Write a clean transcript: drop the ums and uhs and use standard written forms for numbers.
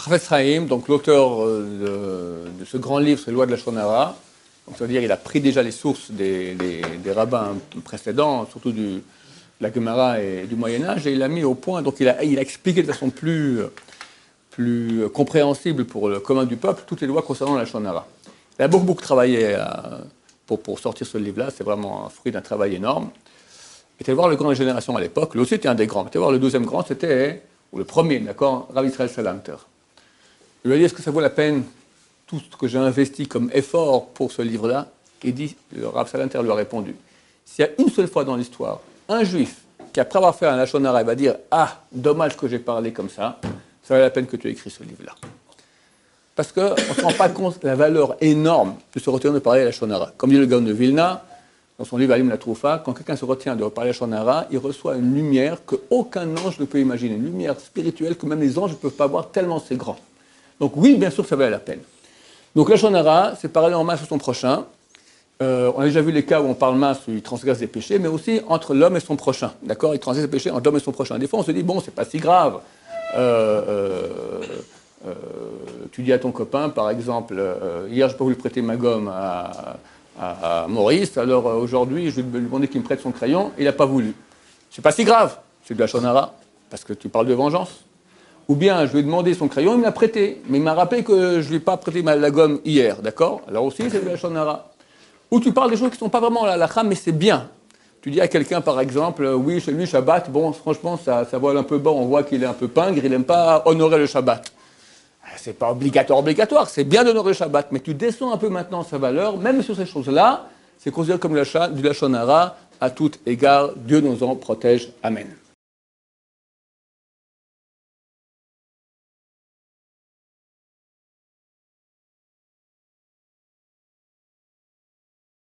Chafetz Chaim, donc l'auteur de ce grand livre, c'est les lois de la Lachon Hara. Donc, c'est-à-dire il a pris déjà les sources des rabbins précédents, surtout de la Gemara et du Moyen-Âge, et il l'a mis au point. Donc il a expliqué de façon plus compréhensible pour le commun du peuple toutes les lois concernant la Lachon Hara. Il a beaucoup travaillé pour sortir ce livre-là, c'est vraiment un fruit d'un travail énorme. Et tu voir le grand des générations à l'époque, lui aussi était un des grands. Tu voir le deuxième grand, c'était, ou le premier, d'accord, Rav Israël Salanter. Il lui a dit, est-ce que ça vaut la peine, tout ce que j'ai investi comme effort pour ce livre-là? Il dit, le Rav Salanter lui a répondu, s'il y a une seule fois dans l'histoire, un juif qui, après avoir fait un Lachon Hara, va dire, ah, dommage que j'ai parlé comme ça valait la peine que tu aies écrit ce livre-là. Parce qu'on ne se rend pas compte de la valeur énorme de se retirer de parler Lachon Hara. Comme dit le Gaon de Vilna, dans son livre Alim la Troufa, quand quelqu'un se retient de parler Lachon Hara, il reçoit une lumière qu'aucun ange ne peut imaginer, une lumière spirituelle que même les anges ne peuvent pas voir tellement c'est grand. Donc oui, bien sûr, ça valait la peine. Donc Lachon Hara, c'est parler en masse à son prochain. On a déjà vu les cas où on parle masse, où il transgresse des péchés, mais aussi entre l'homme et son prochain. D'accord? Il transgresse des péchés entre l'homme et son prochain. Des fois, on se dit, bon, c'est pas si grave. Tu dis à ton copain, par exemple, hier, je peux vous prêter ma gomme à Maurice, alors aujourd'hui, je vais lui demander qu'il me prête son crayon, il n'a pas voulu. C'est pas si grave, c'est de la Lachon Hara, parce que tu parles de vengeance. Ou bien, je lui ai demandé son crayon, il me l'a prêté, mais il m'a rappelé que je ne lui ai pas prêté la gomme hier, d'accord? Alors aussi, c'est de la Lachon Hara. Ou tu parles des choses qui ne sont pas vraiment la halakha, mais c'est bien. Tu dis à quelqu'un, par exemple, oui, chez lui, Shabbat, bon, franchement, ça vole un peu bas, on voit qu'il est un peu pingre, il n'aime pas honorer le Shabbat. C'est pas obligatoire, c'est bien d'honorer le Shabbat, mais tu descends un peu maintenant sa valeur, même sur ces choses-là, c'est considéré comme du Lachon Hara, à tout égard, Dieu nous en protège. Amen.